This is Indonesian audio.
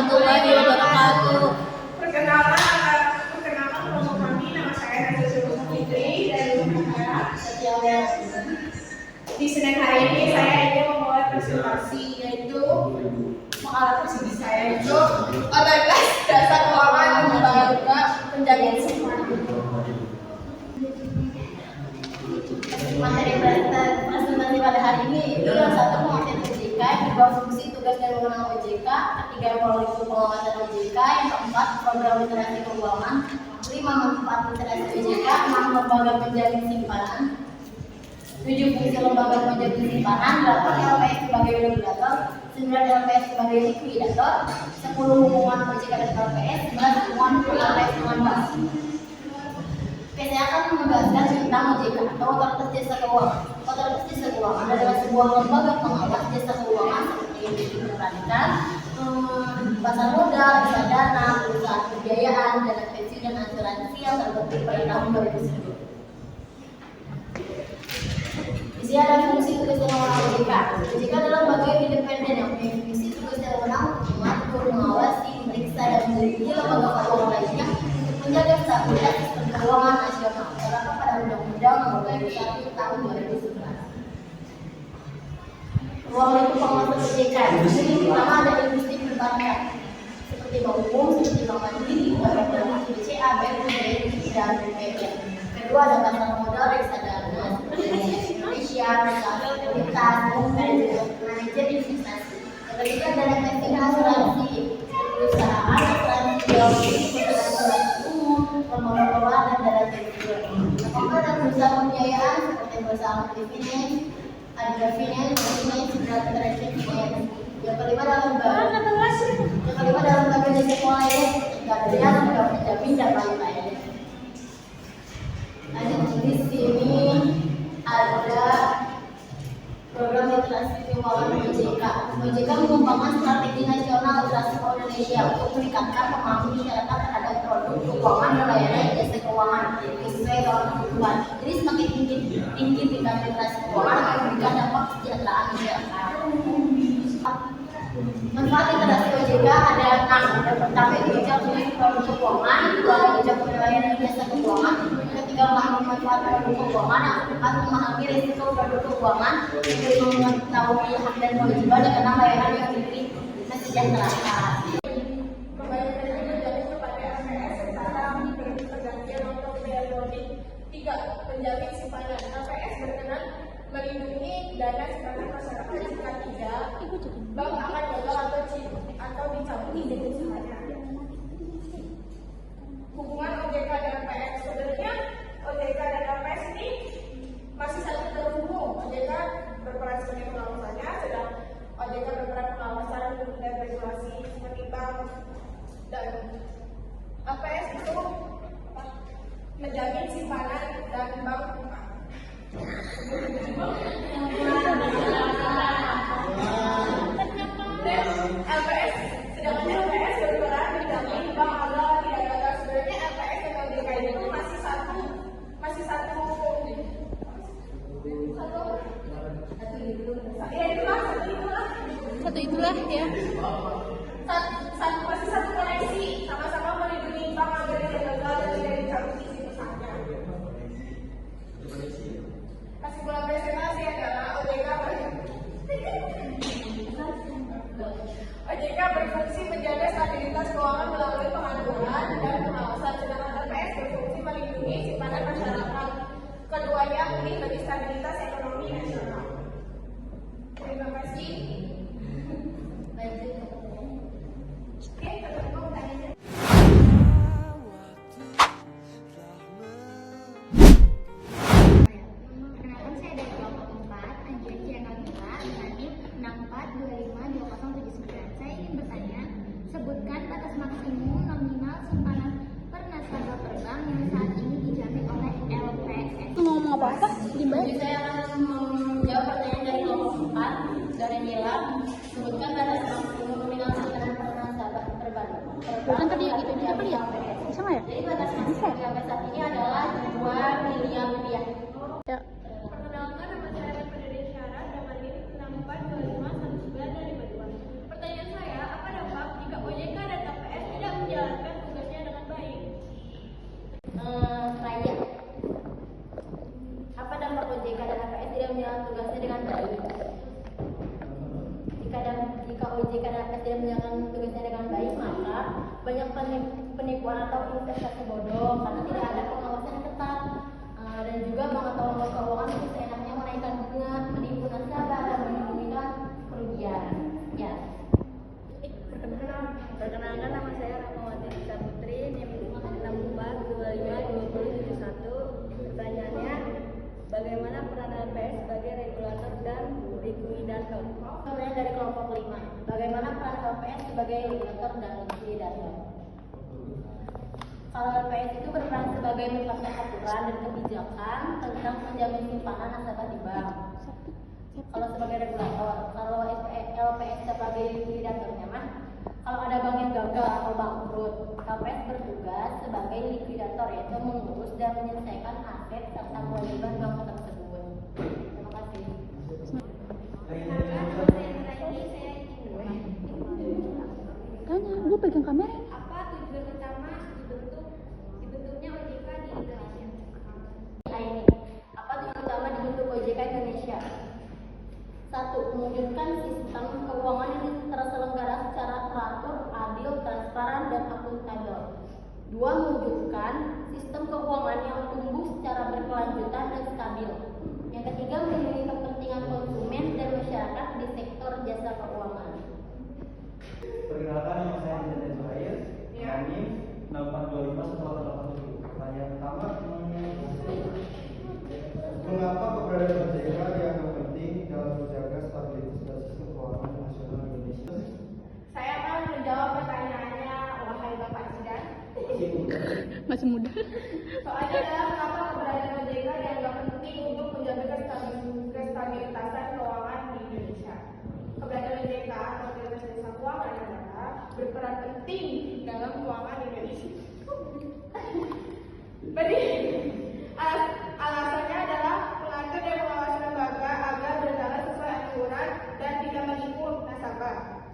warahmatullahi wabarakatuh. Perkenalkan kelompok kami, nama saya Nazila Zulfa Fitri dari Unhara Satya. Di Senin hari ini saya ingin membuat presentasi, yaitu makalah tersebut saya itu otoritas dasar keuangan lembaga penjamin simpanan. Materi presentasi pada hari ini yang satu pengertian OJK, yang kedua fungsi tugas dan wewenang OJK, ketiga evaluasi pengawasan OJK, yang keempat program literasi keuangan, lima manfaat literasi OJK, enam lembaga penjamin simpanan, 7 fungsi lembaga penjamin simpanan, 8 LPS sebagai regulator, 9 LPS sebagai likuidator, 10 hubungan OJK dan LPS, 11 hubungan LPS dengan bank. Saya akan membahaskan tentang OJK atau Otoritas Jasa Keuangan. Otoritas Jasa Keuangan adalah sebuah lembaga pengawas jasa keuangan seperti yang diperhatikan, pasar modal, reksadana, perusahaan pembiayaan, dana pensiun dan asuransi yang terbukti pada tahun 2010. Di sini ada fungsi tugas dan wewenang OJK. OJK adalah lembaga yang independen yang punya fungsi tugas dan wewenang untuk mengatur, mengawasi, memeriksa dan melindungi lembaga keuangan lainnya untuk menjaga stabilitas sistem keuangan nasional terdapat pada Undang-Undang Nomor 21 Tahun 2011. Ruang lingkup pengawasan OJK. Di sini pertama ada industri perbankan seperti bank umum, seperti bank mandiri, bank BCA, BRI, dan BPI. Kedua ada pasar modal reksadana seperti Indonesia, perusahaan komunitas, manajer investasi. Yang ketiga dana pensiun dan asuransi, perusahaan asuransi asuransi umum, lembaga keuangan dan dana pensiun. Yang keempat ada perusahaan pembiayaan seperti perusahaan dividen, ada finance, yang kelima dalam lembaga jasa keuangan seperti Gadaian, lembaga penjamin dan lain-lain. Di sini ada program literasi keuangan OJK. OJK mengembangkan strategi nasional literasi keuangan Indonesia untuk meningkatkan pemahaman masyarakat terhadap produk keuangan dan layanan jasa keuangan sesuai dengan kebutuhan. Jadi semakin tinggi tingkat literasi keuangan akan memberikan dampak kesejahteraan masyarakat. Manfaat literasi OJK ada 6. Yang pertama itu bijak memilih produk keuangan, kedua ada bijak penilaian jasa keuangan, ketiga memahami manfaat produk keuangan, yang keempat memahami risiko produk keuangan, yang kelima mengetahui hak dan kewajiban, dan keenam layanan yang diberi kesejahteraan. Penjamin simpanan. LPS berkenan melindungi dana simpanan masyarakat. Jika tidak, bank akan gagal atau dicabut izin usahanya. Hubungan OJK dan LPS, sebenarnya OJK dan LPS ini masih saling terhubung. OJK berperan sebagai pengawasannya, sedang OJK berperan pengawasan dan regulasi seperti bank, dan LPS itu menjamin simpanan dan bank rumah. LPS, sedangkan LPS berperan menjamin bank agar tidak gagal. Sebenarnya LPS dan OJK itu masih satu masih satu koneksi, sama-sama melindungi bank agar tidak gagal dan tidak dicabut izin usahanya. Kesimpulan presentasi adalah OJK berfungsi menjaga stabilitas keuangan melalui pengaduan dan pengawasan, sedangkan LPS berfungsi melindungi simpanan masyarakat. Keduanya penting bagi stabilitas ekonomi nasional. Terima kasih. Oke, terima kasih. Perkenalkan saya dari kelompok 4, Anjali Ciakamila, NIM 64252079. Saya ingin bertanya, sebutkan batas maksimum nominal simpanan per nasabah per bank yang saat ini dijamin oleh LPS. Mau ngomong apa? Jadi saya akan menjawab pertanyaan dari kelompok 4 dari Mila. Sebutkan batas maksimum nominal simpanan per nasabah per bank. Bukan tadi itu siapa ya? Sama ya? Jadi batas maksimum sampai saat ini adalah 2 miliar rupiah. Ya. Perkenalkan, nama saya Pada Syarat, nomor NIM 64251952. Pertanyaan saya, apa dampak jika OJK banyak penipuan atau investasi bodong karena tidak ada pengawasan yang ketat. Dan juga bank atau lembaga keuangan itu seenaknya menaikkan bunga, menipu nasabah dan menyembunyikan kerugian. Ya. Perkenalkan, nama saya Rahmawati Nisa Putri, NIM 64252071. Pertanyaannya, bagaimana peran LPS sebagai regulator dan likuidator? Kemudian dari kelompok 5, bagaimana peran LPS sebagai regulator dan likuidator? Kalau LPS itu berperan sebagai membuat aturan dan kebijakan tentang penjamin simpanan nasabah di bank. Kalau sebagai regulator, kalau LPS sebagai likuidatornya mah, kalau ada bank yang gagal atau bangkrut, LPS bertugas sebagai likuidator, yaitu mengurus dan menyelesaikan aset serta kewajiban bank tersebut. Terima kasih. Tanya, gue pegang kamera. Apa tujuan utama dibentuknya OJK di Indonesia? Ini, apa tujuan utama dibentuk OJK Indonesia? 1. Mewujudkan sistem keuangan yang terselenggara secara teratur, adil, transparan, dan akuntabel. 2. Mewujudkan sistem keuangan yang tumbuh secara berkelanjutan dan stabil. Yang ketiga, melindungi kepentingan konsumen dan masyarakat di sektor jasa keuangan. Perkenalkan, nama saya Anjani Zuhair, Ya. NIM 8251887. Pertanyaan pertama, mengapa keberadaan OJK dianggap penting dalam menjaga stabilitas dan sistem keuangan nasional Indonesia? Saya akan menjawab pertanyaannya, wahai Bapak Sidang. Masih muda. Soalnya adalah mengapa keberadaan OJK dianggap penting untuk menjaga kestabilitasan keuangan di Indonesia. Keberadaan OJK atau Otoritas Jasa Keuangan adalah berperan penting dalam keuangan Indonesia. Jadi, alasannya adalah mengatur dan mengawasi lembaga agar berjalan sesuai aturan dan tidak menipu nasabah.